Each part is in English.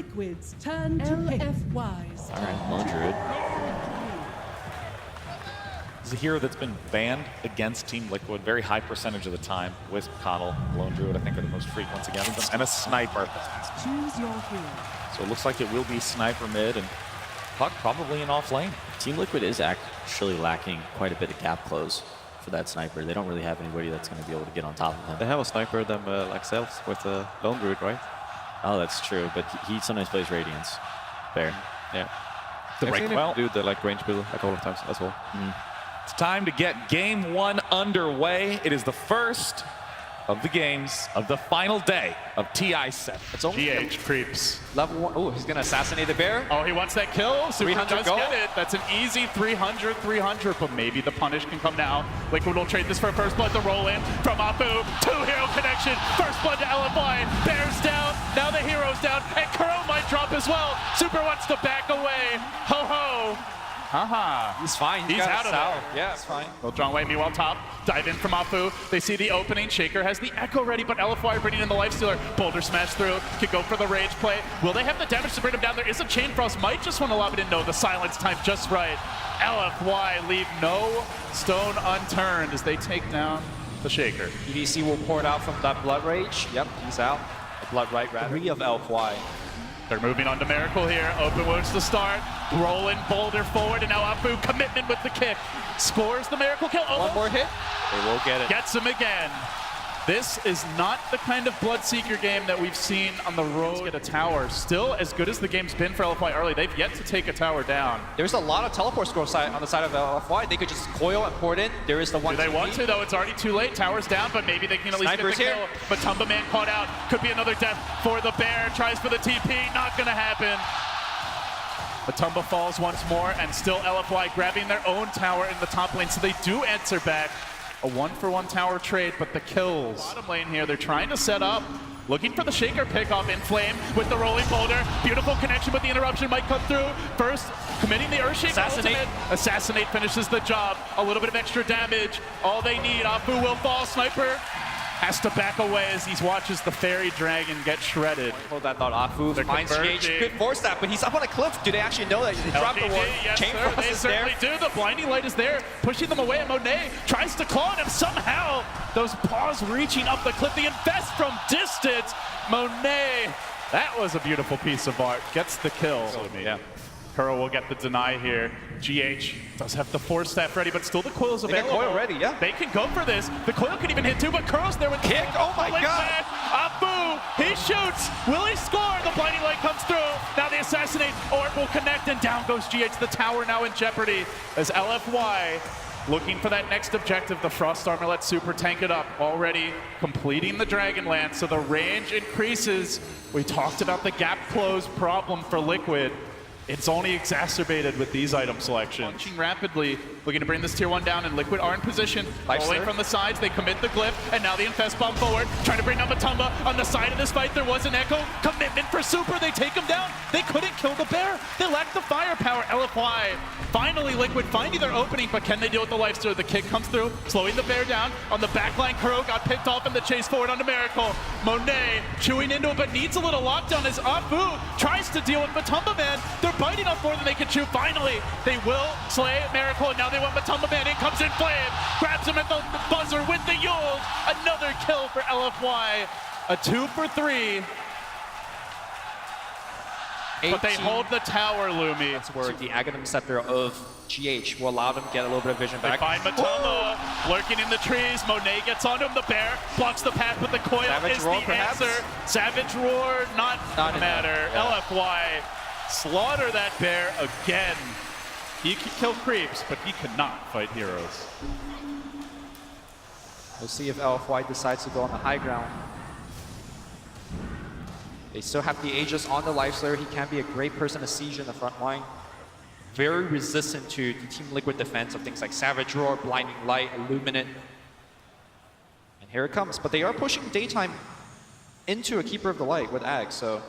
Liquid's turn to LFY's. All right, Lone Druid. He's a hero that's been banned against Team Liquid very high percentage of the time. Wisp, Coddle, Lone Druid, I think are the most frequent against them, and a Sniper. Choose your hero. So it looks like it will be Sniper mid and Puck probably in off lane. Team Liquid is actually lacking quite a bit of gap close for that Sniper. They don't really have anybody that's going to be able to get on top of him. They have a Sniper themselves with a Lone Druid, right? Oh, that's true, but he sometimes plays Radiance. Fair. Yeah. The I've right seen him well. do the range build a couple of times as well. It's time to get game one underway. It is the first of the games of the final day of Ti7. It's only GH creeps. level 1. Oh, he's going to assassinate the bear. Oh, he wants that kill. Super 300 does gold. get it. That's an easy 300, but maybe the punish can come now. Liquid will trade this for first blood to roll in from Apu. Two-hero connection. First blood to LFY. Bear's down. Now the hero's down. And Kuro might drop as well. Super wants to back away. Ho-ho. Haha. He's fine. He's out of there. Yeah, it's fine. Well, John Wayne, meanwhile, top. Dive in from Apu. They see the opening. Shaker has the Echo ready, but LFY bringing in the Lifestealer. Boulder smash through. Could go for the rage play. Will they have the damage to bring him down? There is a Chain Frost. Might just want to lob it in. No, the silence time just right. LFY leave no stone unturned as they take down the Shaker. EDC will pour it out from that Blood Rage. Yep, he's out. The Blood Right rather. 3 of LFY. They're moving on to Miracle here. Open wounds to start. Rolling Boulder forward, and now Apu commitment with the kick. Scores the Miracle kill. Oh, One more hit. They will get it. gets him again. This is not the kind of Bloodseeker game that we've seen on the road. Get a tower. Still, as good as the game's been for LFY early, they've yet to take a tower down. There's a lot of teleport scrolls on the side of LFY. They could just coil and pour it in. There is the one. Do they want to, though? It's already too late. Tower's down, but maybe they can at least Sniper's get the here. kill. But Tumba Man caught out. Could be another death for the Bear. Tries for the TP. Not going to happen. But Tumba falls once more, and still LFY grabbing their own tower in the top lane, so they do answer back. A 1-for-1 tower trade, but the kills. Bottom lane here, they're trying to set up. Looking for the Shaker pickoff in Flame with the rolling boulder. Beautiful connection, but the interruption might come through. First, committing the Earthshake Assassinate. ultimate. Assassinate finishes the job. A little bit of extra damage. All they need. Apu will fall. Sniper has to back away as he watches the Fairy Dragon get shredded. Hold that thought. Afu, They're Mind Engage, converging. could force that, but he's up on a cliff. Do they actually know that he dropped the LGD, ward? yes, Chain sir, Frost they is there. certainly do. The blinding light is there, pushing them away. And Monet tries to claw at him somehow. Those paws reaching up the cliff. The invest from distance. Monet, that was a beautiful piece of art. Gets the kill. Yeah. Kuro will get the deny here. GH does have the Force Staff ready, but still the coil's They got available. coil ready, yeah. They can go for this. The coil can even hit too, but Kuro's there with the Kick, oh my Blink God. back. Apu, he shoots. Will he score? The blinding light comes through. Now the assassinate. Orb will connect, and down goes GH. The tower now in jeopardy as LFY looking for that next objective. The Frost Armor lets Super tank it up. Already completing the Dragonlance, so the range increases. We talked about the gap close problem for Liquid. It's only exacerbated with these item selections. Punching rapidly, looking to bring this tier 1 down, and Liquid are in position. Rolling from the sides, they commit the glyph, and now the Infest Bomb forward, trying to bring down Matumba. On the side of this fight, there was an Echo. Commitment for Super, they take him down. They couldn't kill the Bear. They lack the firepower. LFY, finally Liquid finding their opening, but can they deal with the Lifestealer? The kick comes through, slowing the Bear down. On the backline, Kuro got picked off in the chase forward onto Miracle. Monet chewing into it, but needs a little lockdown as Apu tries to deal with Matumba Man. They're biting off more than they can chew. Finally, they will slay Miracle, and now they want Matumba Man. In comes in Flame, grabs him at the buzzer with the Yule. Another kill for LFY. A 2 for 3. But they hold the tower, Lumi. That's where the Aghanim Scepter of GH will allow them to get a little bit of vision They back. find Matumba lurking in the trees. Monet gets onto him. The Bear blocks the path, but the coil Savage is Roar, the perhaps? answer. Savage Roar, not Not matter. enough, yeah. LFY slaughter that Bear again. He can kill creeps, but he cannot fight heroes. We'll see if LFY decides to go on the high ground. They still have the Aegis on the Lifestealer. He can be a great person to siege in the front line. Very resistant to the Team Liquid defense of things like Savage Roar, Blinding Light, Illuminate. And here it comes. But they are pushing Daytime into a Keeper of the Light with Ag, so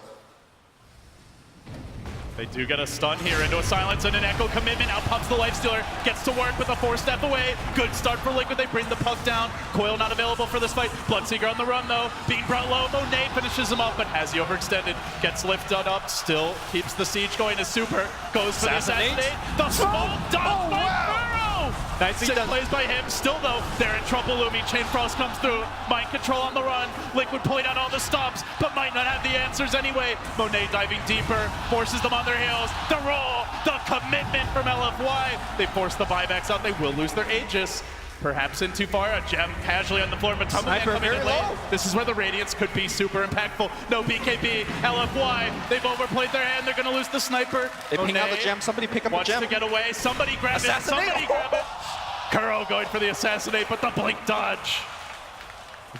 They do get a stun here into a silence and an echo commitment. Out pops the Lifestealer. Gets to work with a 4-step away. Good start for Liquid. They bring the puck down. Coil not available for this fight. Bloodseeker on the run though. Being brought low. Monet finishes him off, but has he overextended. Gets lifted up. Still keeps the siege going as Super goes for the assassinate. The smoke dodge by Burrow. Sick plays by him. Still though, they're in trouble. Lumi. Chain Frost comes through. Mind control on the run. Liquid pulling out all the stops, but might not have the answers anyway. Monet diving deeper. Forces them on their heels. The roll. The commitment from LFY. They force the buybacks out. They will lose their Aegis. Perhaps in too far. A gem casually on the floor, but Sniper coming in late. This is where the Radiance could be super impactful. No BKB. LFY. They've overplayed their hand. They're going to lose the Sniper. They ping out the gem. Somebody pick up the gem. Wants to get away. Somebody grab it. Somebody grab it. Kuro going for the assassinate, but the blink dodge.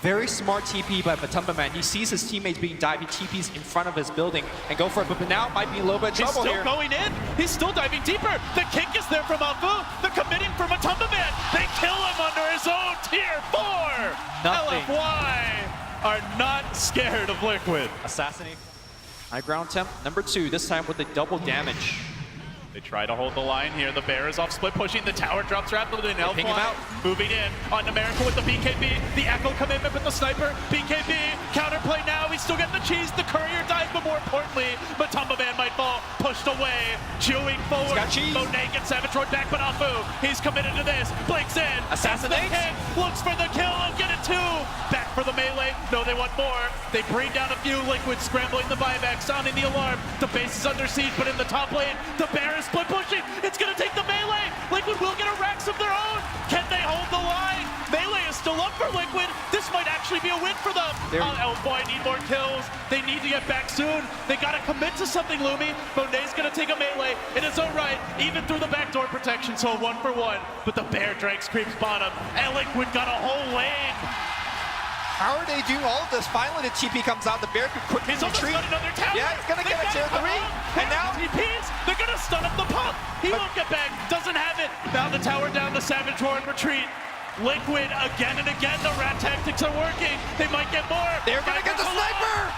Very smart TP by Matumba Man. He sees his teammates being dived. He TPs in front of his building and go for it, but now might be a little bit of trouble here. He's still going in. He's still diving deeper. The kick is there from Afu. The committing from Matumba Man. They kill him under his own tier 4. Nothing. LFY are not scared of Liquid. Assassinate. High ground temp, number 2, this time with the double damage. They try to hold the line here. The bear is off split pushing. The tower drops rapidly. Now ping him out. Moving in on America with the BKB. The echo commitment with the sniper. BKB. Counterplay now. He's still getting the cheese. The courier dies, but more importantly, Matumba Man might fall. Pushed away. Chewing forward. He's got cheese. Monet gets Savage Road back, but Afu. He's committed to this. Blinks in. Assassinate. Looks for the kill. I'll get it too. Back for the melee. No, they want more. They bring down a few. Liquid scrambling the buyback. Sounding the alarm. The base is under siege, but in the top lane, the bear is split pushing. It's going to take the melee. Liquid will get a Rex of their own. Can they hold the line? Melee is still up for Liquid. This might actually be a win for them. LFY need more kills. They need to get back soon. They got to commit to something, Lumi. Monet's going to take a melee in his own right, even through the backdoor protection, so 1-for-1. But the bear Drakes creeps bottom, and Liquid got a whole lane. How are they doing all of this? Finally, the TP comes out. The bear could quickly retreat. Got another tower. Yeah, he's gonna get a tier 3. And now TPs. They're gonna stun up the pump. He won't get back. Doesn't have it. Now the tower down. The Savage Roar and retreat. Liquid again and again. The rat tactics are working. They might get more. They're gonna get the sniper.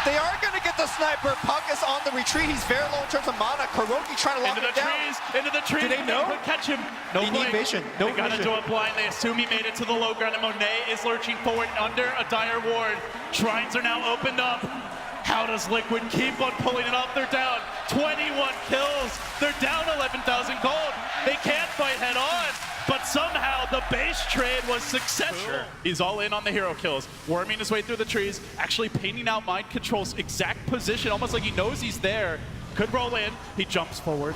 They are gonna get the sniper. Puck is on the retreat. He's very low in terms of mana. Kuroki trying to lock him down. Into the trees. Do they know? Could catch him. No they need vision. No they gotta vision. do it blind. They assume he made it to the low ground, and Monet is lurching forward under a dire ward. Shrines are now opened up. How does Liquid keep on pulling it off? They're down 21 kills. They're down 11,000 gold. They can't fight head on. But somehow the base trade was successful. Sure. He's all in on the hero kills, worming his way through the trees, actually painting out Mind Control's exact position, almost like he knows he's there. Could roll in, he jumps forward,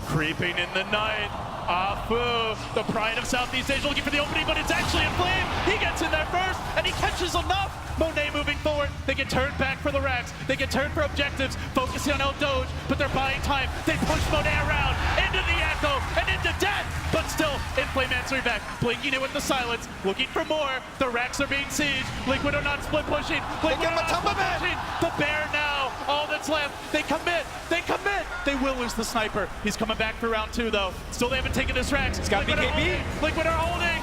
creeping in the night. Afu, the pride of Southeast Asia, looking for the opening, but it's actually a flame. He gets in there first, and he catches enough. Monet moving forward. They get turned back for the racks. They get turned for objectives, focusing on El Doge, but they're buying time. They push Monet around into the echo and into death, but still, Inflame answering back, blinking it with the silence, looking for more. The racks are being sieged. Liquid are not split pushing. Liquid are not split pushing. The bear now, all that's left. They commit. They commit. They will lose the sniper. He's coming back for round 2 though. Still, they haven't taken his racks. He's got BKB. Liquid are holding.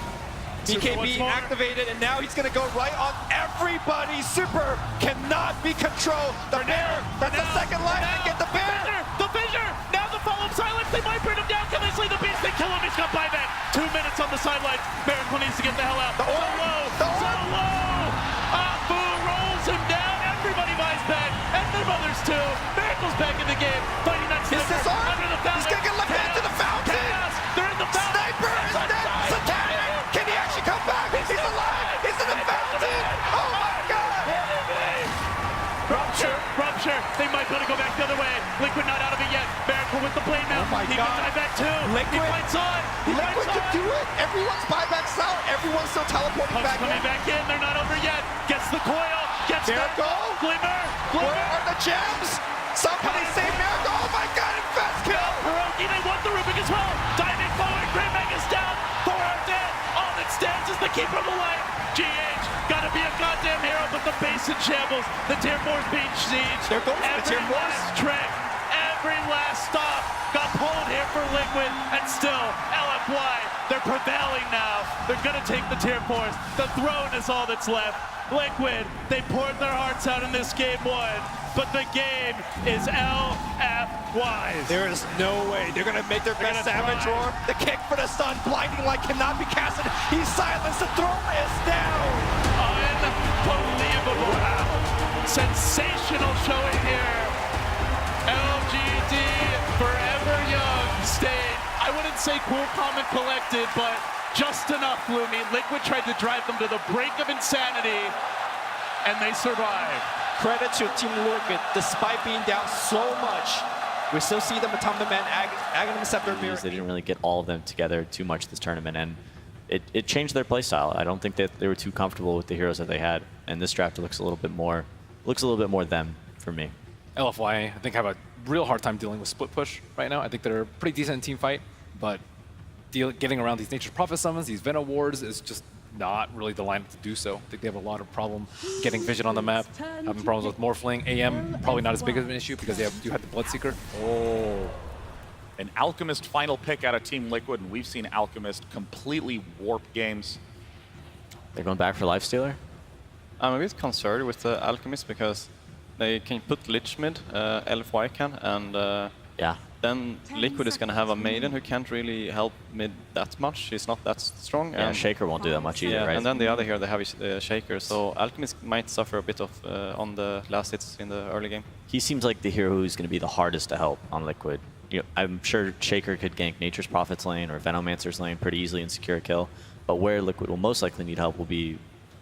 BKB activated, and now he's going to go right on everybody. Super cannot be controlled. The bear, that's the second line to get the bear. The fissure, now the follow-up silence. They might bring him down. Can they slay the beast? They kill him. He's got buyback. 2 minutes on the sidelines. Miracle needs to get the hell out. The orb. So low. Afu rolls him down. Everybody buys back. And their mothers too. Miracle's back in the game. Fighting that sniper. Is this on? Under the fountain. He's going to get left into the fountain. Chaos. They're in the fountain. Sniper is dead. Satanic. Can he actually come back? He's alive. He's in the fountain. Oh my God. Rupture. They might be able to go back the other way. Liquid not out of it yet. Miracle with the blade now. Oh my he God. can dive back too. Liquid. He fights on. Liquid can do it. Everyone's buybacks out. Everyone's still teleporting Puck's back coming in. back in. They're not over yet. Gets the coil. Gets the Miracle. Glimmer. Where are the gems? Somebody save Miracle. Oh my God, Infest kill. Kuroki, they want the Rubik as well. Diving forward. Great Mega's down. 4 are dead. All that stands is the keeper of the light. GH, gotta be a goddamn hero, but the base in shambles. The tier 4's being sieged. There goes the tier 4s. Every last trick, every last stop got pulled here for Liquid, and still, LFY, they're prevailing now. They're gonna take the tier 4s. The throne is all that's left. Liquid, they poured their hearts out in this game 1. but the game is LFY's. There is no way. They're going to make their best Savage Roar. The kick for the stun. Blinding Light cannot be casted. He's silenced. The throne is down. Unbelievable. Sensational showing here. LGD, forever young, stayed, I wouldn't say cool, calm, and collected, but just enough, Lumi. Liquid tried to drive them to the brink of insanity, and they survived. Credit to Team Liquid, despite being down so much, we still see the Matumba Man, Aghanim Scepter, Mirror. They didn't really get all of them together too much this tournament, and it changed their playstyle. I don't think that they were too comfortable with the heroes that they had, and this draft looks a little bit more them for me. LFY, I think, have a real hard time dealing with split push right now. I think they're a pretty decent team fight, but getting around these Nature's Prophet summons, these Venom wards, is just not really the lineup to do so. I think they have a lot of problem getting vision on the map, having problems with Morphling. AM, probably not as big of an issue because they do have the Bloodseeker. Oh. An Alchemist final pick out of Team Liquid, and we've seen Alchemist completely warp games. They're going back for Lifestealer? I'm a bit concerned with the Alchemist because they can put Lich mid, LFY can, and Yeah. then Liquid is going to have a Maiden who can't really help mid that much. She's not that strong. Yeah, and Shaker won't do that much either, yeah, right? and then the other hero they have is Shaker, so Alchemist might suffer a bit of on the last hits in the early game. He seems like the hero who's going to be the hardest to help on Liquid. You know, I'm sure Shaker could gank Nature's Prophet's lane or Venomancer's lane pretty easily and secure a kill, but where Liquid will most likely need help will be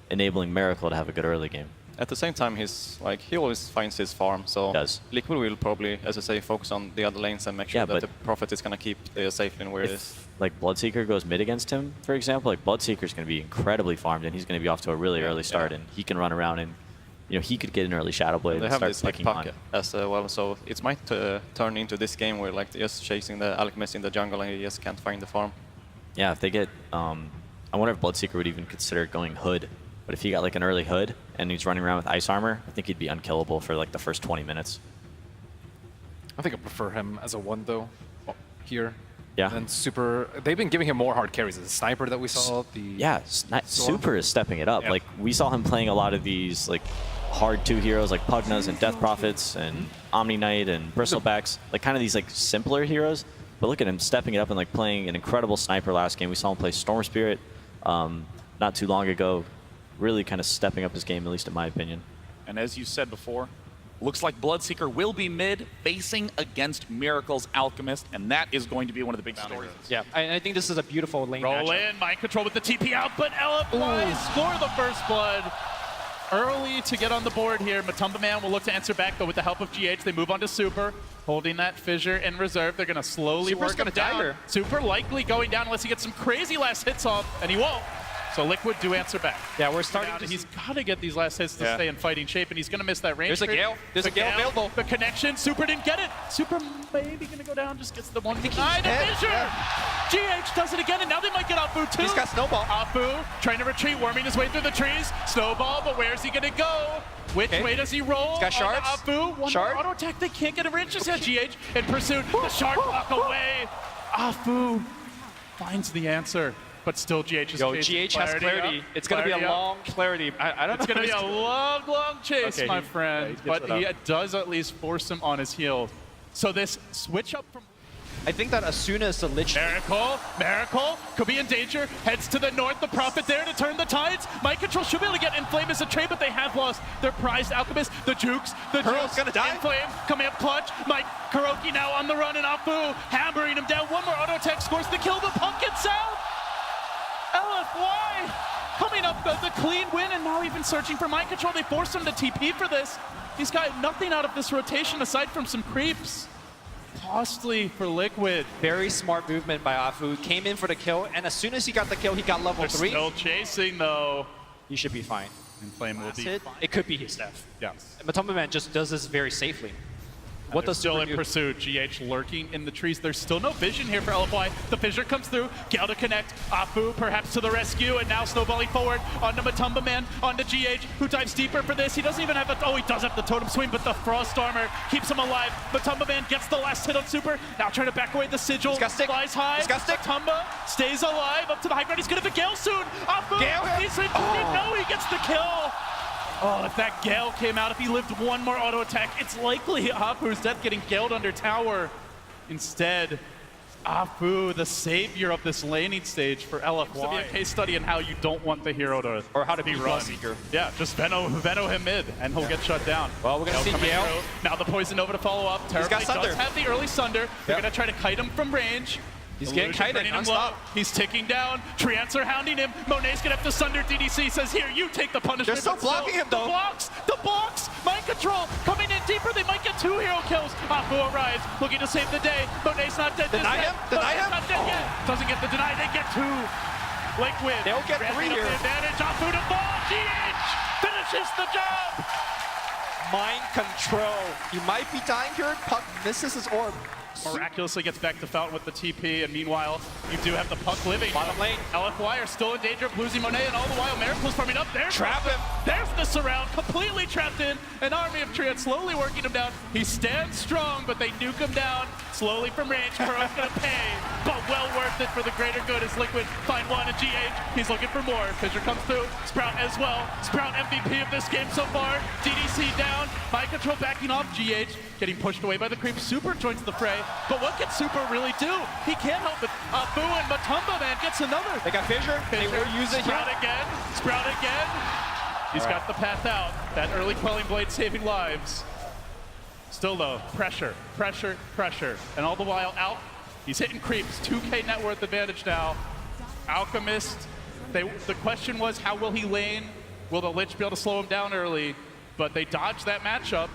enabling Miracle to have a good early game. At the same time, he always finds his farm, so Liquid will probably, as I say, focus on the other lanes and make sure that the Prophet is going to keep the safe lane where it is. Like Bloodseeker goes mid against him, for example, like Bloodseeker's going to be incredibly farmed and he's going to be off to a really early start, and he can run around and he could get an early Shadow Blade and start picking on. As well, so it might turn into this game where like just chasing the Alchemist in the jungle and he just can't find the farm. Yeah, if they get, I wonder if Bloodseeker would even consider going Hood. But if he got like an early Hood and he's running around with Ice Armor, I think he'd be unkillable for like the first 20 minutes. I think I prefer him as a 1 though, here. Yeah. And Super, they've been giving him more hard carries. The Sniper that we saw, Super is stepping it up. Yeah. Like we saw him playing a lot of these like hard 2 heroes like Pugnas and Death Prophets and Omni Knight and Bristlebacks, like kind of these like simpler heroes. But look at him stepping it up and like playing an incredible Sniper last game. We saw him play Storm Spirit not too long ago. Really kind of stepping up his game, at least in my opinion. And as you said before, looks like Bloodseeker will be mid, facing against Miracle's Alchemist, and that is going to be one of the big stories. Yeah, I think this is a beautiful lane Roll matchup. in, mind control with the TP out, but LFY score the first blood. Early to get on the board here. Matumba Man will look to answer back, but with the help of GH, they move on to Super, holding that fissure in reserve. They're going to slowly work him down. Super likely going down unless he gets some crazy last hits off, and he won't. So Liquid do answer back. Yeah, we're starting to... He's got to get these last hits to stay in fighting shape, and he's going to miss that range. There's a Gale. There's a Gale available. The connection. Super didn't get it. Super maybe going to go down, just gets the one behind. A fissure! GH does it again, and now they might get Afu too. He's got Snowball. Afu trying to retreat, worming his way through the trees. Snowball, but where's he going to go? Which way does he roll? He's got shards. Afu, one more auto attack. They can't get a range. Just GH in pursuit. The shard block away. Afu finds the answer. But still, GH is GH has clarity. It's going to be a long clarity. I don't know. It's going to be a long, long chase, my friend. But he does at least force him on his heels. So this switch up from... I think that as soon as the Lich... Miracle could be in danger. Heads to the north. The Prophet there to turn the tides. Mind control should be able to get Inflame as a trade, but they have lost their prized Alchemist. The Jukes. Pearl's going to die. Inflame coming up clutch. Mike Kuroki now on the run, and Afu hammering him down. One more auto attack scores the kill. The Pumpkin South. LFY coming up the clean win, and now even searching for mind control. They forced him to TP for this. He's got nothing out of this rotation aside from some creeps. Costly for Liquid. Very smart movement by Afu. Came in for the kill, and as soon as he got the kill, he got level 3. Still chasing though. He should be fine. Inflame will be fine. It could be his death. Yeah. Matumba Man just does this very safely. What does still in pursuit? GH lurking in the trees. There's still no vision here for LFY. The fissure comes through. Gale to connect. Afu perhaps to the rescue, and now snowballing forward onto Matumba Man, onto GH, who dives deeper for this. He doesn't even have a... Oh, he does have the totem swing, but the Frost Armor keeps him alive. Matumba Man gets the last hit on Super. Now trying to back away the Sigil. He's got stick. Flies high. He's got stick. Matumba stays alive up to the high ground. He's going to have a Gale soon. Afu, Gale. he's no, he gets the kill. Oh, if that Gale came out, if he lived one more auto attack, it's likely Afu's death getting Galed under tower. Instead, Afu, the savior of this laning stage for LFY. To be a case study in how you don't want the hero to or how to be run. Seeker. Yeah, just Veno him mid, and he'll get shut down. Well, we're gonna see Gale. Now the Poison Nova to follow up. He's got Terribly does Sunder. have the early Sunder. They're gonna try to kite him from range. He's getting kited non-stop. He's ticking down. Treants are hounding him. Monet's gonna have to Sunder. DDC says, here, you take the punishment. They're still But blocking him, though. The blocks! Mind control coming in deeper. They might get 2 hero kills. Afu arrives, looking to save the day. Monet's not dead. Deny him? Deny him? Not dead yet. Doesn't get the deny. They get 2. Liquid. They'll get 3 ramping up here. the advantage. Afu to fall. GH finishes the job. Mind control. He might be dying here. Puck misses his orb. Miraculously gets back to Fountain with the TP, and meanwhile, you do have the puck living. Bottom lane. LFY are still in danger of losing Monet, and all the while, Miracle's farming up. There's Trap him. There's the surround, completely trapped in. An army of Treants slowly working him down. He stands strong, but they nuke him down slowly from range. Kuro's gonna pay, but well worth it for the greater good as Liquid find one and GH. He's looking for more. Fissure comes through. Sprout as well. Sprout MVP of this game so far. DDC down. Mind control backing off GH. Getting pushed away by the creep. Super joins the fray. But what can Super really do? He can't help it. Afu and Matumba, man, gets another. They got Fissure. They will use it here. Sprout again. Sprout again. He's got the path out. That early Quelling Blade saving lives. Still though, pressure, pressure, pressure. And all the while out, he's hitting creeps. 2K net worth advantage now. Alchemist, the question was, how will he lane? Will the Lich be able to slow him down early? But they dodged that matchup.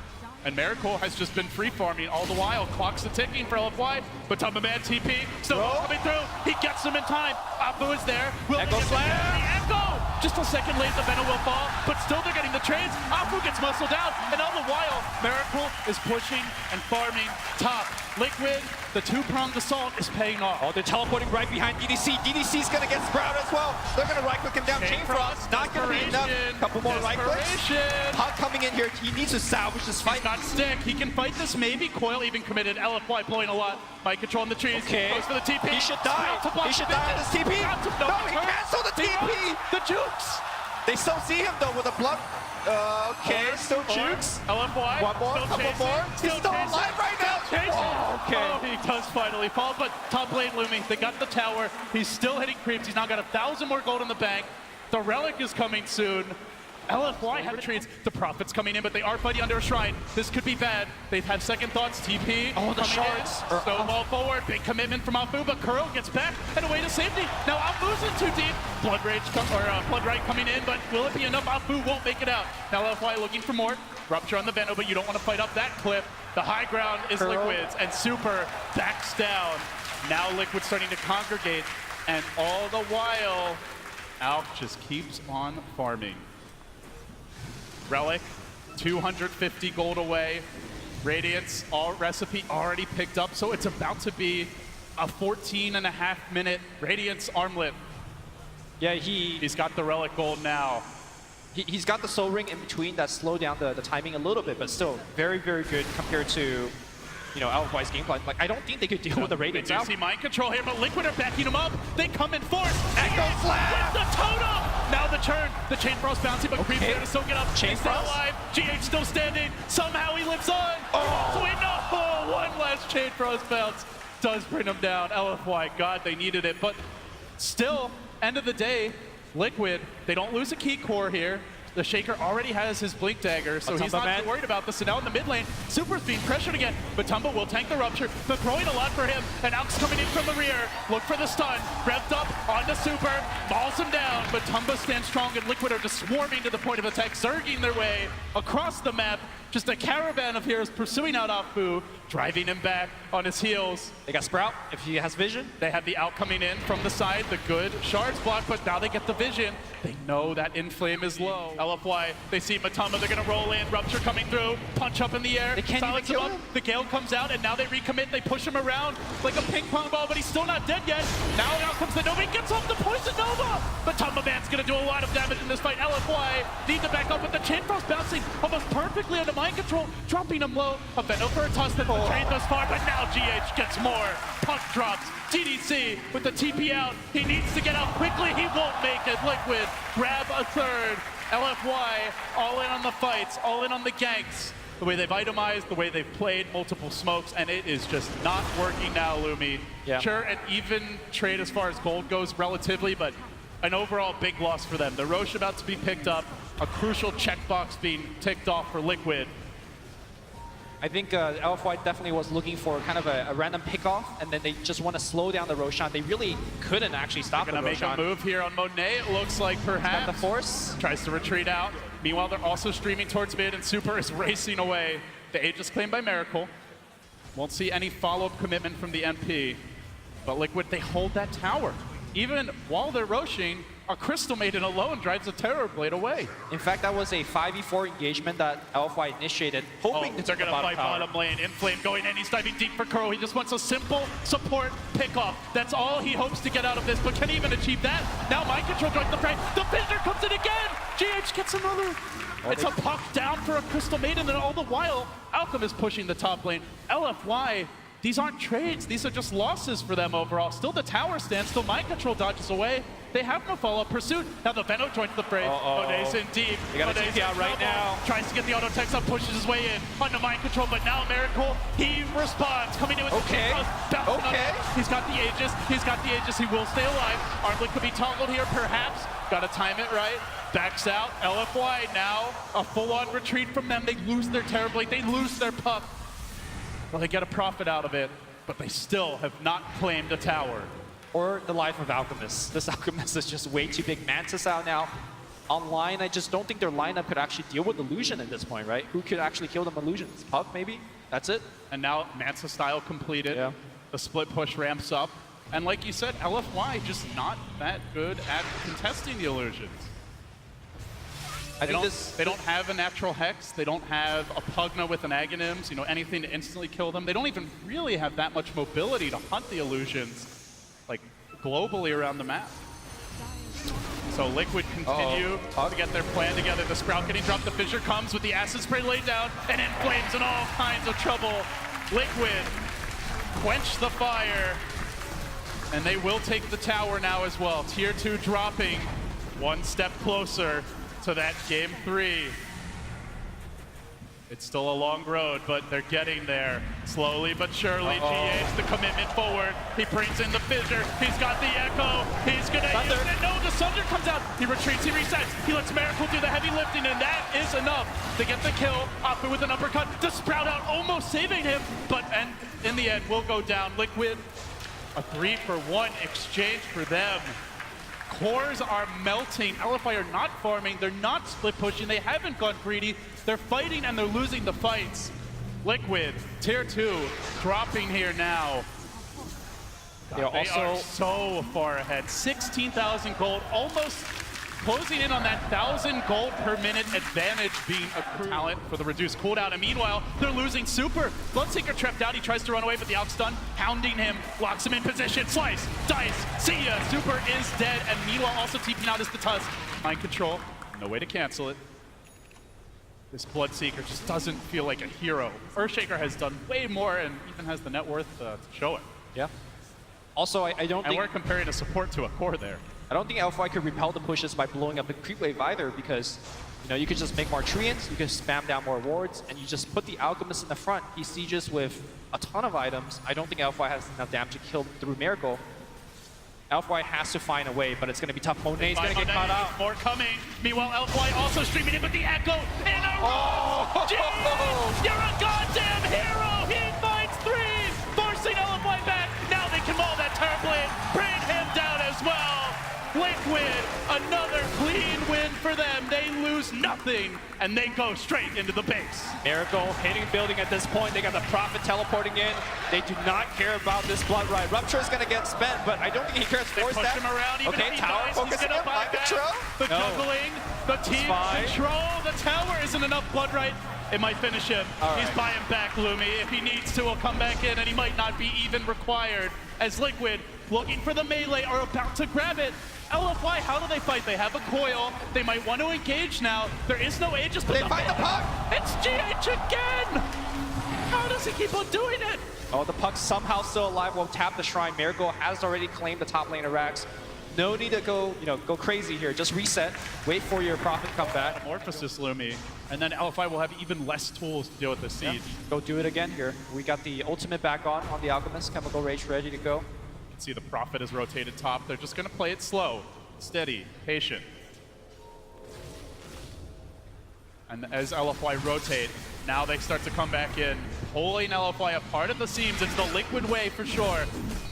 And Miracle has just been free farming all the while. Clock's the ticking for LFY, but Tumbaman TP still coming through. He gets them in time. Afu is there. Will Echo slam. Echo! Just a second late, the Venom will fall, but still they're getting the trades. Afu gets muscled down, and all the while, Miracle is pushing and farming top. Liquid, the 2-pronged assault is paying off. Oh, they're teleporting right behind DDC. DDC's gonna get Sprout as well. They're gonna right click him down. Chain Frost, not gonna be enough. Couple more right clicks. Puck coming in here. He needs to salvage this fight. He's got stick. He can fight this maybe. Coil even committed. LFY blowing a lot. By controlling the trees. Okay. Goes for the TP. He should die. He should die on this TP. No, he canceled the TP. The jukes. They still see him though with a blood. Okay, still jukes. LFY. One more, still couple chasing, more. He's still chasing, alive right now. chasing. Oh, okay. Oh, he does finally fall, but top lane looming. They got the tower. He's still hitting creeps. He's now got 1,000 more gold in the bank. The relic is coming soon. LFY have treats. The Prophet's coming in, but they are fighting under a shrine. This could be bad. They've had second thoughts. TP. Oh, the coming shards. in. Snowball forward. Big commitment from Afu, but Kuro gets back and away to safety. Now Afu's in too deep. Blood Right coming in, but will it be enough? Afu won't make it out. Now LFY looking for more. Rupture on the Veno, but you don't want to fight up that cliff. The high ground is Liquid's, and Super backs down. Now Liquid starting to congregate, and all the while, Alk just keeps on farming. Relic, 250 gold away. Radiance, all recipe already picked up, so it's about to be a 14.5-minute Radiance armlet. Yeah, He's got the Relic gold now. he's got the Soul Ring in between that slowed down the timing a little bit, but still very, very good compared to, you know, LFY's game plan. Like, I don't think they could deal with the Radiance They do out. see mind control here, but Liquid are backing him up. They come in force. Echo slam. With the totem. Now the turn. The Chain Frost bouncing, but Creep's there to soak it up. Chain He's still Frost. alive. GH still standing. Somehow he lives on. Oh, we know. Oh, one last Chain Frost bounce does bring him down. LFY, God, they needed it. But still, end of the day, Liquid, they don't lose a key core here. The Shaker already has his Blink Dagger, so he's not too worried about this. So now in the mid lane, Super's being pressured again, but Tumba will tank the Rupture. They're throwing a lot for him, and Alk's coming in from the rear. Look for the stun. Revved up onto Super, mauls him down, but Tumba stands strong, and Liquid are just swarming to the point of attack, zerging their way across the map. Just a caravan of heroes pursuing out Afu, driving him back on his heels. They got Sprout if he has vision. They have the Out coming in from the side, the good shards block, but now they get the vision. They know that Inflame is low. LFY, they see Matumba, they're gonna roll in, Rupture coming through, punch up in the air. They can't even silence kill him up. him. The Gale comes out, and now they recommit, they push him around like a ping pong ball, but he's still not dead yet. Now out comes the Nova, he gets off the Poison Nova! Matumba Man's gonna do a lot of damage in this fight. LFY need to back up with the Chain Frost bouncing almost perfectly under mind control, dropping him low. A Venom for a toss that betrayed thus far, but now GH gets more. Puck drops. DDC with the TP out. He needs to get out quickly. He won't make it. Liquid grab a third. LFY all in on the fights, all in on the ganks. The way they've itemized, the way they've played multiple smokes, and it is just not working now, Lumi. Yeah. Sure, an even trade as far as gold goes relatively, but an overall big loss for them. The Roche about to be picked up, a crucial checkbox being ticked off for Liquid. I think LFY definitely was looking for kind of a random pickoff, and then they just want to slow down the Roshan. They really couldn't actually stop the Gonna Roshan. make a move here on Monet. It looks like perhaps. Got the force. Tries to retreat out. Meanwhile, they're also streaming towards mid, and Super is racing away. The Aegis claimed by Miracle. Won't see any follow-up commitment from the MP. But Liquid, they hold that tower. Even while they're roshing, a Crystal Maiden alone drives a Terror Blade away. In fact, that was a 5v4 engagement that LFY initiated, hoping to they're take the gonna fight tower. bottom lane. Inflame going in, he's diving deep for Kuro. He just wants a simple support pickoff. That's all he hopes to get out of this, but can he even achieve that? Now Mind Control joins the fray. The Fissure comes in again! GH gets another. It's a puck down for a Crystal Maiden, and all the while, Alchemist pushing the top lane. LFY, these aren't trades. These are just losses for them overall. Still the tower stands, still Mind Control dodges away. They have no follow-up pursuit. Now the Venom joins the fray. Monet's in deep. You got a Monet's TP out in right trouble. now. Tries to get the auto text up, pushes his way in onto Mind Control, but now Miracle, he responds, coming in with Okay. the Okay. He's got the Aegis. He's got the Aegis. He will stay alive. Armlet could be toggled here, perhaps. Got to time it right. Backs out. LFY now a full-on retreat from them. They lose their Terror Blade. They lose their puck. Well, they get a profit out of it, but they still have not claimed a tower. Or the life of Alchemist. This Alchemist is just way too big. Mantis out now. Online, I just don't think their lineup could actually deal with Illusion at this point, right? Who could actually kill them Illusions? Puck, maybe? That's it? And now Mansa style completed. Yeah. The split push ramps up. And like you said, LFY just not that good at contesting the illusions. They don't have a natural Hex. They don't have a Pugna with an Aghanims, you know, anything to instantly kill them. They don't even really have that much mobility to hunt the illusions, like, globally around the map. So Liquid continue to get their plan together. The Sprout getting dropped. The Fissure comes with the Acid Spray laid down, and Inflame's in all kinds of trouble. Liquid quench the fire, and they will take the tower now as well. Tier 2 dropping one step closer to that game 3. It's still a long road, but they're getting there. Slowly but surely, GH, the commitment forward. He brings in the Fissure. He's got the Echo. He's gonna use it. No, the Sunder comes out. He retreats, he resets. He lets Miracle do the heavy lifting, and that is enough to get the kill. Opted with an uppercut. The Sprout out, almost saving him, but and in the end, will go down. Liquid, a 3-for-1 exchange for them. Cores are melting. LFY are not farming. They're not split pushing. They haven't gone greedy. They're fighting and they're losing the fights. Liquid, tier 2, dropping here now. They are so far ahead. 16,000 gold, almost closing in on that 1,000 gold per minute advantage being accrued. Talent for the reduced cooldown. And meanwhile, they're losing Super. Bloodseeker trapped out. He tries to run away, but the Alch stun, pounding him, locks him in position. Slice, dice, see ya. Super is dead. And meanwhile, also TPing out is the Tusk. Mind Control, no way to cancel it. This Bloodseeker just doesn't feel like a hero. Earthshaker has done way more and even has the net worth to show it. Yeah. Also, I don't think... And we're comparing a support to a core there. I don't think LFY could repel the pushes by blowing up the creep wave either, because you know you could just make more treants, you could spam down more wards, and you just put the Alchemist in the front. He sieges with a ton of items. I don't think LFY has enough damage to kill through Miracle. LFY has to find a way, but it's going to be tough. Monet's going to get caught out. More coming. Meanwhile, LFY also streaming in with the Echo and a roll. You're a goddamn hero. He finds 3, forcing LFY back. Now they can maul that Terror Blade, bring him down as well. Liquid, another clean win for them. They lose nothing, and they go straight into the base. Miracle hitting building at this point. They got the Prophet teleporting in. They do not care about this Blood Ride. Rupture is going to get spent, but I don't think he cares for that. They push him around. Even if he dies, he's going to buy back. The juggling, the team control. The tower isn't enough Blood Rite. It might finish him. He's buying back Lumi. If he needs to, he'll come back in, and he might not be even required. As Liquid, looking for the melee, are about to grab it. LFY, how do they fight? They have a coil. They might want to engage now. There is no Aegis, but they fight the puck. It's GH again. How does he keep on doing it? Oh, the puck's somehow still alive. Will tap the shrine. Miracle has already claimed the top lane of Rax. No need to go, go crazy here. Just reset, wait for your Prophet to come back. Metamorphosis Lumi, and then LFY will have even less tools to deal with the siege. Yeah. Go do it again here. We got the ultimate back on the Alchemist. Chemical Rage ready to go. You can see the Prophet is rotated top. They're just going to play it slow, steady, patient. And as LFY rotate, now they start to come back in, pulling LFY apart at the seams. It's the Liquid way for sure.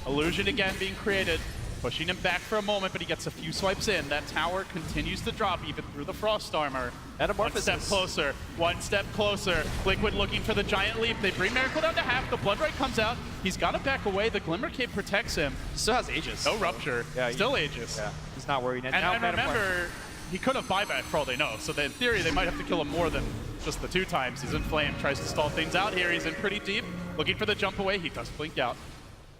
Illusion again being created, pushing him back for a moment, but he gets a few swipes in. That tower continues to drop even through the Frost Armor. One step closer, one step closer. Liquid looking for the giant leap. They bring Miracle down to half. The Blood Right comes out. He's got to back away. The Glimmer Cape protects him. He still has Aegis. No rupture. Yeah, still Aegis. Yeah, he's not worried. And remember, he could have buyback for all they know. So in theory, they might have to kill him more than just the 2 times. He's in flame, tries to stall things out here. He's in pretty deep, looking for the jump away. He does blink out,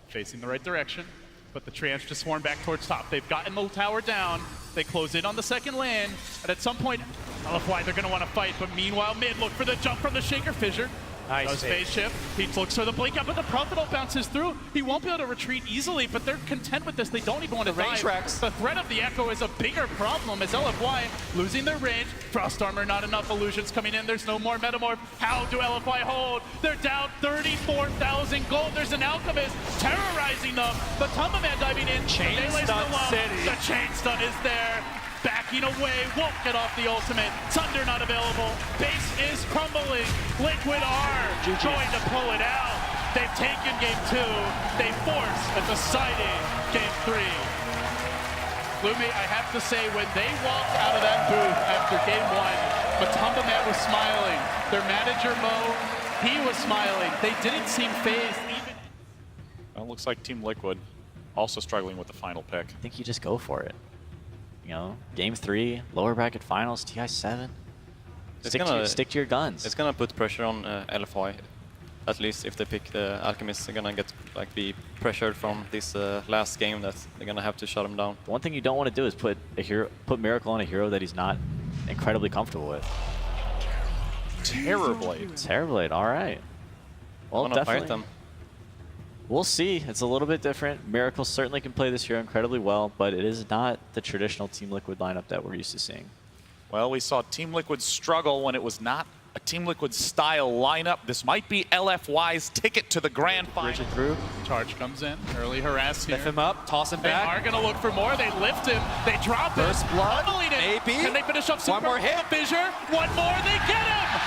facing the right direction. But the Treants just swarm back towards top. They've gotten the tower down. They close in on the second lane. And at some point, LFY, they're going to want to fight. But meanwhile, mid, look for the jump from the Shaker Fissure. Nice phase shift. He looks for the blink out, but the Prophet bounces through. He won't be able to retreat easily, but they're content with this. They don't even want to dive. The threat of the Echo is a bigger problem as LFY losing their range. Frost Armor, not enough illusions coming in. There's no more Metamorph. How do LFY hold? They're down 34,000 gold. There's an Alchemist terrorizing them. The Tumba Man diving in. Chain Stun City. The Chain Stun is there. Backing away, won't get off the ultimate. Thunder not available. Base is crumbling. Liquid are going to pull it out. They've taken game 2. They force a deciding game 3. Lumi, I have to say, when they walked out of that booth after game 1, Matumba Man was smiling. Their manager, Mo, he was smiling. They didn't seem phased even. Well, it looks like Team Liquid also struggling with the final pick. I think you just go for it. You know, game 3, lower bracket finals, Ti7. Stick to your guns. It's gonna put pressure on LFY. At least if they pick the Alchemist, they're gonna be pressured from this last game that they're gonna have to shut him down. One thing you don't want to do is put Miracle on a hero that he's not incredibly comfortable with. Terrorblade. Terrorblade, all right. Well, definitely. Fight them. We'll see. It's a little bit different. Miracle certainly can play this hero incredibly well, but it is not the traditional Team Liquid lineup that we're used to seeing. Well, we saw Team Liquid struggle when it was not a Team Liquid style lineup. This might be LFY's ticket to the grand final. Through. Charge comes in, early harass here. Lift him up, toss him back. They are going to look for more. They lift him. They drop him. First blood, maybe. Can they finish up Super? One more hit. Fissure. One more. They get him.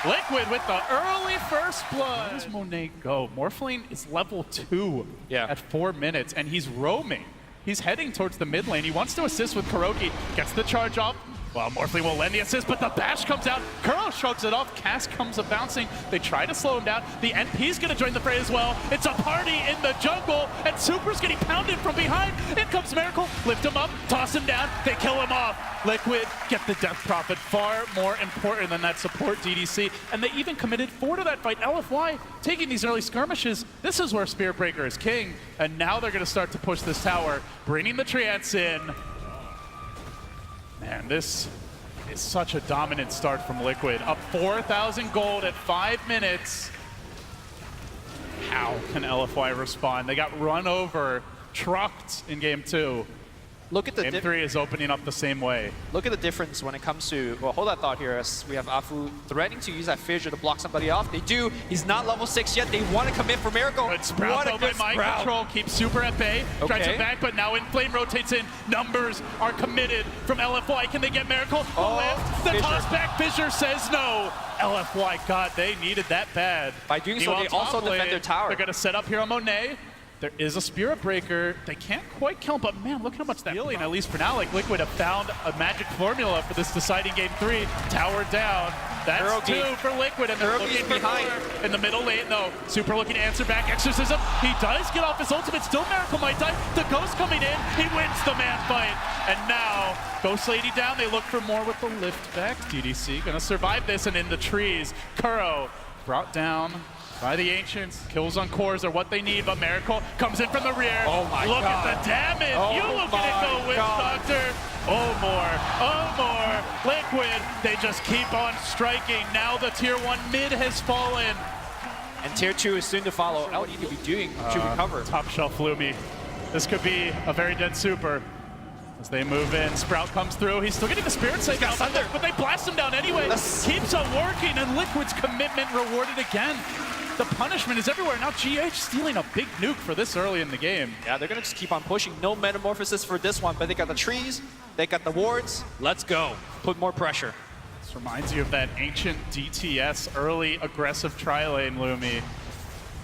Liquid with the early first blood. Where does Monet go? Morphling is level 2 at 4 minutes, and he's roaming. He's heading towards the mid lane. He wants to assist with Kuroki. Gets the charge off. Well, Morphling will lend the assist, but the bash comes out. Kuro shrugs it off. Cass comes bouncing. They try to slow him down. The NP's going to join the fray as well. It's a party in the jungle, and Super's getting pounded from behind. In comes Miracle. Lift him up, toss him down. They kill him off. Liquid get the Death Prophet. Far more important than that support DDC. And they even committed 4 to that fight. LFY taking these early skirmishes. This is where Spirit Breaker is king. And now they're going to start to push this tower, bringing the Treants in. Man, this is such a dominant start from Liquid. Up 4,000 gold at 5 minutes. How can LFY respond? They got run over, trucked in game 2. Look at the game 3 is opening up the same way. Look at the difference when it comes to, well, hold that thought here as we have Afu threatening to use that fissure to block somebody off. They do. He's not level 6 yet. They want to commit for Miracle. Good Sprout what a good by Mind Control. Keeps Super at bay. Drives it back, but now Inflame rotates in. Numbers are committed from LFY. Can they get Miracle? The lift. The toss back. Fissure says no. LFY, God, they needed that bad. By doing so, they also defend their tower. They're going to set up here on Monet. There is a Spirit Breaker. They can't quite kill him, but man, look how much that healing, at least for now, like Liquid have found a magic formula for this deciding game 3. Tower down. That's 2 for Liquid, and they're looking behind in the middle lane, though. Super looking to answer back. Exorcism. He does get off his ultimate. Still Miracle might die. The Ghost coming in. He wins the man fight. And now, Ghost Lady down. They look for more with the lift back. DDC gonna survive this, and in the trees, Kuro brought down by the Ancients. Kills on cores are what they need, but Miracle comes in from the rear. Oh my Look God. at the damage. You look at it go, Witch Doctor. Oh, more. Liquid, they just keep on striking. Now the tier 1 mid has fallen. And tier 2 is soon to follow. What do you need to be doing to recover? Top shelf Lumi. This could be a very dead super. As they move in, Sprout comes through. He's still getting the Spirit Save out, but they blast him down anyway. Keeps on working, and Liquid's commitment rewarded again. The punishment is everywhere. Now GH stealing a big nuke for this early in the game. Yeah, they're going to just keep on pushing. No Metamorphosis for this one, but they got the trees, they got the wards. Let's go. Put more pressure. This reminds you of that ancient DTS early aggressive tri-lane, Lumi.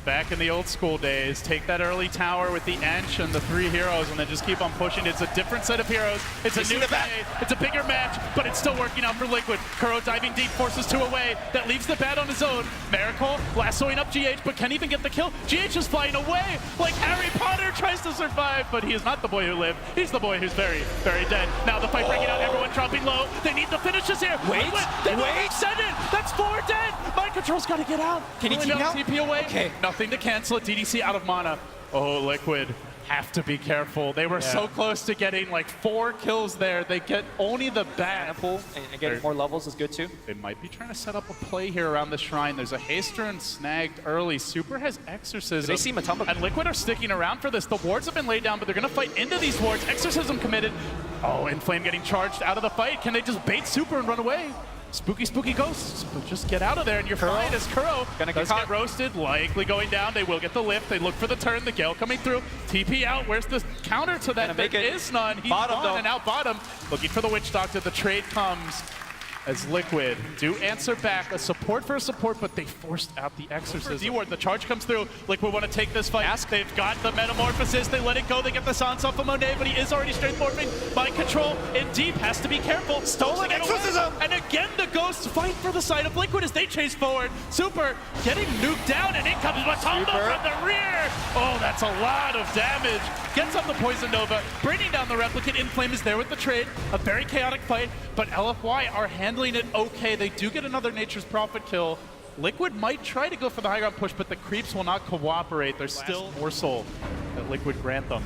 Back in the old school days, take that early tower with the Ench and the 3 heroes and then just keep on pushing. It's a different set of heroes. It's a new day. It's a bigger match, but it's still working out for Liquid. Kuro diving deep, forces 2 away. That leaves the bat on his own. Miracle lassoing up GH, but can't even get the kill. GH is flying away like Harry Potter tries to survive, but he is not the boy who lived. He's the boy who's very, very dead. Now the fight breaking out, everyone dropping low. They need the finishes here. Wait. They extend it. That's 4 dead. Mind Control's got to get out. Can he keep out? TP away. Okay. Nothing to cancel it. DDC out of mana. Oh, Liquid have to be careful. They were so close to getting like 4 kills there. They get only the bat. Pool and getting more levels is good too. They might be trying to set up a play here around the shrine. There's a Haster and snagged early. Super has Exorcism. They see Matamba. And Liquid are sticking around for this. The wards have been laid down, but they're going to fight into these wards. Exorcism committed. Oh, Inflame getting charged out of the fight. Can they just bait Super and run away? Spooky, spooky ghosts. But just get out of there and you're fine as Kuro does get roasted, likely going down. They will get the lift. They look for the turn. The Gale coming through. TP out. Where's the counter to that? There is none. He's gone and out bottom. Looking for the Witch Doctor. The trade comes as Liquid do answer back. A support for a support, but they forced out the Exorcism. D-Ward, the charge comes through. Liquid want to take this fight. They've got the Metamorphosis. They let it go. They get the silence off of Monet, but he is already strength morphing. Mind Control in deep. Has to be careful. Stolen Exorcism! And again, the Ghosts fight for the side of Liquid as they chase forward. Super getting nuked down, and in comes Matamba from the rear. Oh, that's a lot of damage. Gets up the Poison Nova, bringing down the Replicant. Inflame is there with the trade. A very chaotic fight, but LFY are handling it okay. They do get another Nature's Prophet kill. Liquid might try to go for the high ground push, but the creeps will not cooperate. There's still morsel that Liquid grant them.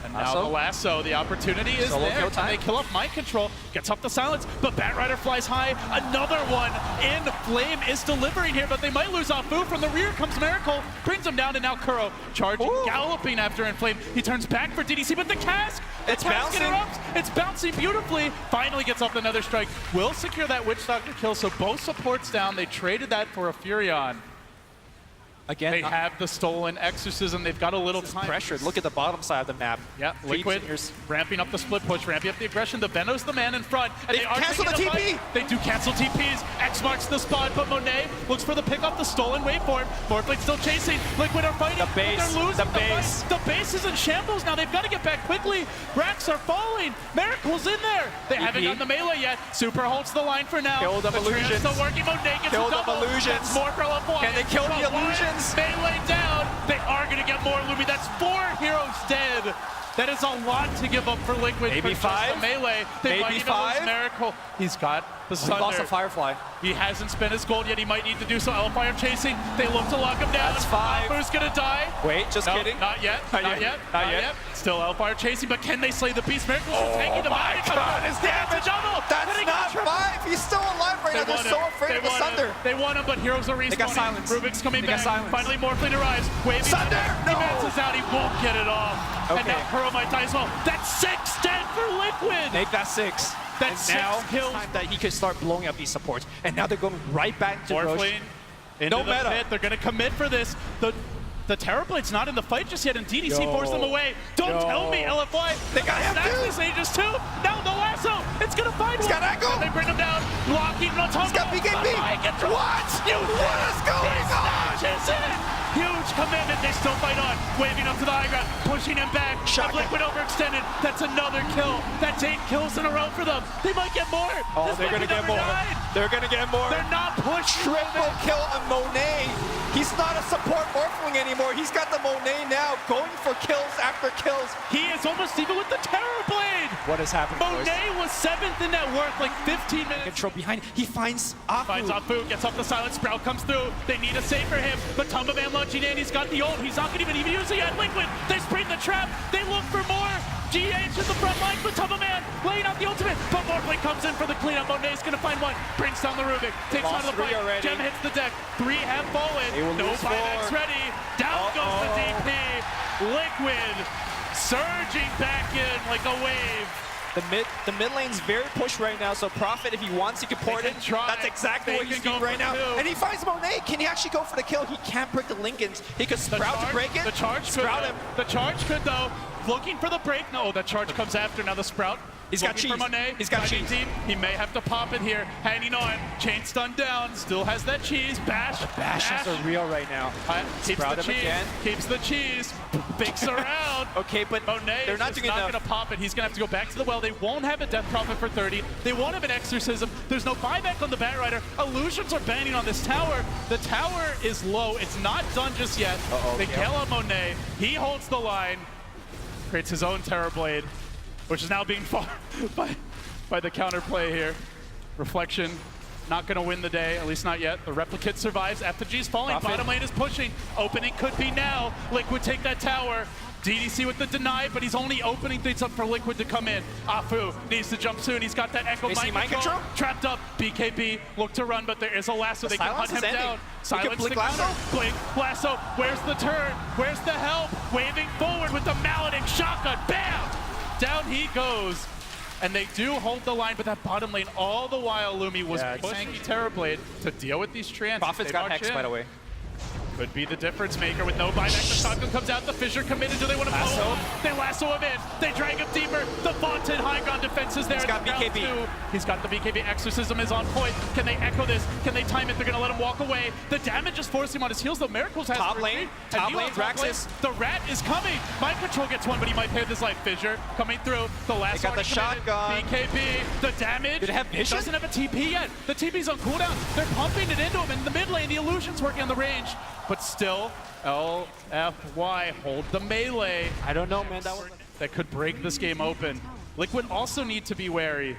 And now the lasso, the opportunity is there. And they kill off Mind Control, gets up the silence, but Batrider flies high. Another one in Flame is delivering here, but they might lose off Fu. From the rear comes Miracle, brings him down, and now Kuro charging, galloping after Inflame. He turns back for DDC, but the cask! It's bouncing. Interrupts. It's bouncing beautifully. Finally gets off another strike. Will secure that Witch Doctor kill, so both supports down. They traded that for a Furion. Again, they have the stolen Exorcism. They've got a little time. Pressured. Look at the bottom side of the map. Yeah, Liquid ramping up the split push, ramping up the aggression. The Venom's the man in front. And they are cancel the TP! They do cancel TPs. X marks the spot, but Monet looks for the pick off the stolen waveform. Morphblade still chasing. Liquid are fighting. The base. They're losing the base. The base is in shambles now. They've got to get back quickly. Racks are falling. Miracle's in there. They haven't gotten the melee yet. Super holds the line for now. Kill them illusions. Still working. Monet gets kill a double. Them illusions. That's more for LFY. Can they kill the illusions? Melee down. They are going to get more, Lumi. That's 4 heroes dead. That is a lot to give up for Liquid. Maybe for 5. The melee. They Maybe might 5. Miracle. He's got the Thunder. He lost a Firefly. He hasn't spent his gold yet. He might need to do so. LFY are chasing. They look to lock him down. That's 5. Who's going to die? Wait, just kidding. Not yet. Not yet. Still LFY are chasing, but can they slay the Beast? Miracle's taking them out. God, his damage. That's not 5. He's still alive right now. They're so afraid of the Sunder. They want him, but heroes are respawning. They got silence. Rubik's coming back. Finally, Morphling arrives. Waving Sunder! He bounces out. He won't get it off. And now Kuro might die as well. That's 6 dead for Liquid. Make that 6. That's now 6 kills. Time that he could start blowing up these supports. And now they're going right back to Roche. Into the pit. They're going to commit for this. The Terrorblade's not in the fight just yet, and DDC forced them away. Don't tell me, LFY. They got him too. This Aegis too. Now the lasso. It's going to find one. Got Echo. And they bring him down. Blocking Matamba. He's got BKB. What? What is going on? Huge commitment. They still fight on. Waving up to the high ground. Pushing him back. Liquid overextended. That's another kill. That's 8 kills in a row for them. They might get more. Oh, they're going to get more. They're going to get more. They're not pushed. Triple kill on Monet. He's not a support Morphling anymore. He's got the Monet now, going for kills after kills. He is almost even with the Terrorblade. What has happened? Monet was 7th in net worth, like 15 minutes. Control behind. He finds Afu. Finds Afu, gets up the silent. Sprout comes through. They need a save for him, but Tumba Man launching in. He's got the ult. He's not going to even use it yet. Liquid, they spring the trap. They look for more. GH in the front line for Tumba Man, laying out the ultimate, but Morphling comes in for the cleanup. Monet's going to find one, brings down the Rubik, takes out of the fight. Gem hits the deck. 3 have fallen. No buybacks ready. Down goes the DP. Liquid surging back in like a wave. The mid lane's very pushed right now, so Prophet, if he wants, he can port it. That's exactly what he's doing right now. And he finds Monet. Can he actually go for the kill? He can't break the Lincolns. He could Sprout to break it. The charge Sprout could, him. The charge could, though. Looking for the break. No, the charge comes after. Now the Sprout. He's got cheese. For Monet. He's got cheese. Deep. He may have to pop it here. Hanging on. Chain stun down. Still has that cheese. Bash. Bashes are real right now. Keeps Sprout the him cheese. again. Keeps the cheese. Bakes around. Okay, but Monet they're not is doing not enough. going to pop it. He's going to have to go back to the well. They won't have a Death Prophet for 30. They won't have an Exorcism. There's no buyback on the Batrider. Illusions are banning on this tower. The tower is low. It's not done just yet. They kill on Monet. He holds the line. Creates his own Terror Blade, which is now being fought by the counterplay here. Reflection, not going to win the day, at least not yet. The Replicate survives. Effigy's falling. Prophet. Bottom lane is pushing. Opening could be now. Liquid take that tower. DDC with the deny, but he's only opening things up for Liquid to come in. Afu needs to jump soon. He's got that Echo mind control. Trapped up. BKB look to run, but there is a lasso. They can hunt him down. Silence the counter. Blink. Lasso. Where's the turn? Where's the help? Waving forward with the Maledicт shotgun. Bam! Down he goes. And they do hold the line, but that bottom lane all the while Lumi was pushing Terrorblade to deal with these trans. Prophet's got Hex, by the way. Could be the difference maker with no buyback. The shotgun comes out. The Fissure committed. Do they want to blow him? They lasso him in. They drag him deeper. The vaunted high ground defense is there. He's got BKB. He's got the BKB. Exorcism is on point. Can they echo this? Can they time it? They're going to let him walk away. The damage is forcing him on his heels. The Miracles has top lane. Top lane. Draxus. The rat is coming. Mind Control gets one, but he might pay this life. Fissure coming through. The last they got the shotgun. BKB. The damage. Did it have vision? Doesn't have a TP yet. The TP's on cooldown. They're pumping it into him in the mid lane. The illusion's working on the range, but still. LFY hold the melee. I don't know, man. That could break this game open. Liquid also need to be wary.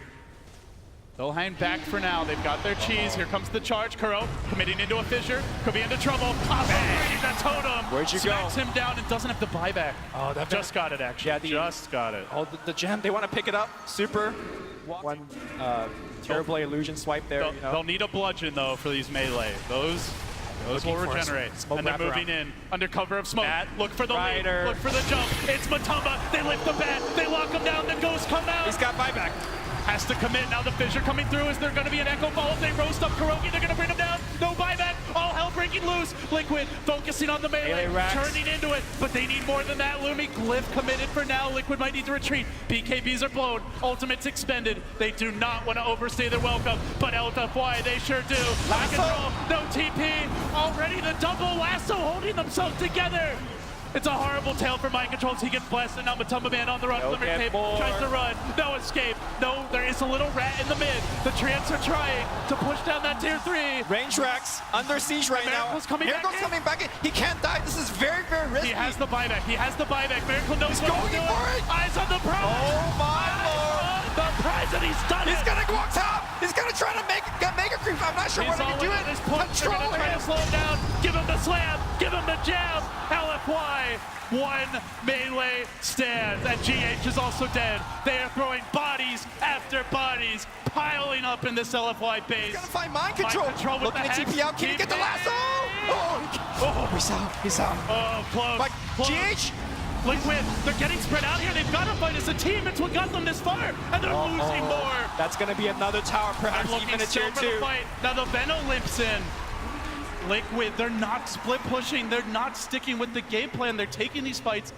They'll hang back for now. They've got their cheese. Here comes the charge. Kuro committing into a Fissure. Could be into trouble. That totem. Where'd you Smacks go? him down and doesn't have the buyback. Oh, that just got it, actually. Yeah, just got it. Oh, the gem. They want to pick it up. Super. One terrible illusion swipe there. They'll need a bludgeon, though, for these melee. Those will regenerate. And they're moving in under cover of smoke. Look for the lead. Look for the jump. It's Matumba. They lift the bat. They lock him down. The ghosts come out. He's got buyback. Has to commit. Now the Fissure coming through. Is there going to be an Echo Ball? If they roast up Kuroki, they're going to bring him down. No buyback. All hell breaking loose. Liquid focusing on the melee. Turning into it. But they need more than that. Lumi Glyph committed for now. Liquid might need to retreat. BKBs are blown. Ultimate's expended. They do not want to overstay their welcome. But LFY, they sure do. Control. No TP. Already the double lasso holding themselves together. It's a horrible tale for Mind Controls. He gets blessed, and now Matumba Man on the run. Limit Cape tries to run. No escape. No, there is a little rat in the mid. The Trans are trying to push down that tier 3. Range Rax under siege right now. Miracle's coming back in. He can't die. This is very, very risky. He has the buyback. He has the buyback. Miracle knows He's going for it. Eyes on the prize. Oh my lord. The prize, and he's done it. He's gonna go up top. He's gonna try to make a creep. I'm not sure what he can do it. Control him. Try to slow him down. Give him the slam. Give him the jab. LFY. One melee stands, and GH is also dead. They are throwing bodies after bodies, piling up in this LFY base. He's gonna find Mind Control. Looking at TP out. Can he get the lasso? Oh, he's out. Oh, close. But close. GH. Liquid, they're getting spread out here. They've got to fight as a team. It's what got them this far, and they're losing more. That's gonna be another tower, perhaps even a tier 2. Now the Veno limps in. Liquid, they're not split pushing. They're not sticking with the game plan. They're taking these fights.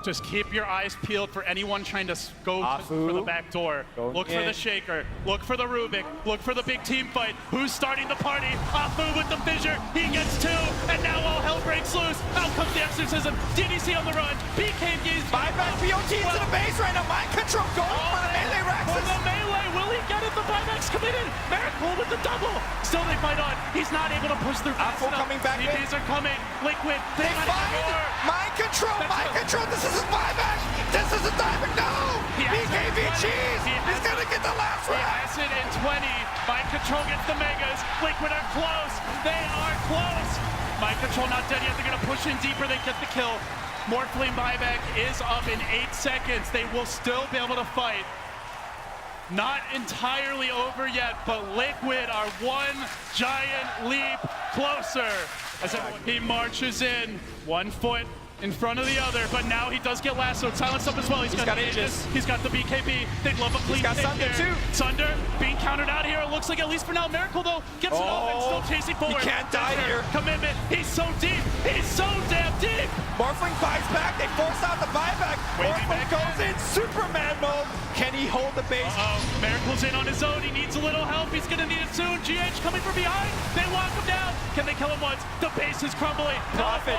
Just keep your eyes peeled for anyone trying to go for the back door. Look for the Shaker. Look for the Rubik. Look for the big team fight. Who's starting the party? Afu with the Fissure. He gets 2, and now all hell breaks loose. Out comes the Exorcism. DDC on the run. BKB's buyback. BOT into the base right now. Mind Control going for the melee Raxus. For the melee. Will he get it? The buyback's committed. Miracle with the double. Still they fight on. He's not able to push through. Afu coming back in. TPs are coming. Liquid. They fight. Mind Control. Mind Control. This is his buyback. This is a diamond. No. BKB cheese. He's going to get the last round. He has it in 20. Mind Control gets the Megas. Liquid are close. They are close. Mind Control not dead yet. They're going to push in deeper. They get the kill. Morphling buyback is up in 8 seconds. They will still be able to fight. Not entirely over yet, but Liquid are one giant leap closer as he marches in. 1 foot in front of the other, but now he does get lassoed. Silenced up as well. He's got Aegis. He's got the BKB. They'd love a clean got take Sunder there. too. Sunder being countered out here. It looks like, at least for now, Miracle though gets it off and still chasing forward. He can't die here. Commitment. He's so deep. He's so damn deep. Morphling buys back. They force out the buyback. Morphling goes in Superman mode. Can he hold the base? Miracle's in on his own. He needs a little help. He's going to need it soon. GH coming from behind. They lock him down. Can they kill him once? The base is crumbling. Profit.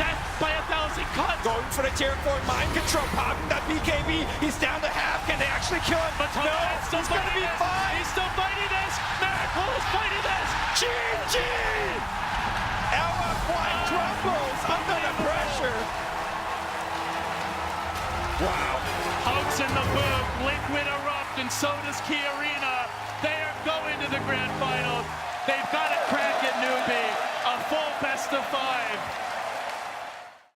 Death by 1,000 cuts. Going for the tier 4 mind control. Popping that BKB. He's down to half. Can they actually kill him? But no, he's going to be fine. He's still fighting this. Miracle is fighting this. GG! LFY crumbles under the pressure. Wow. Hugs in the booth. Liquid erupt, and so does Key Arena. They are going to the grand final. They've got to crack it, newbie. A full best of 5.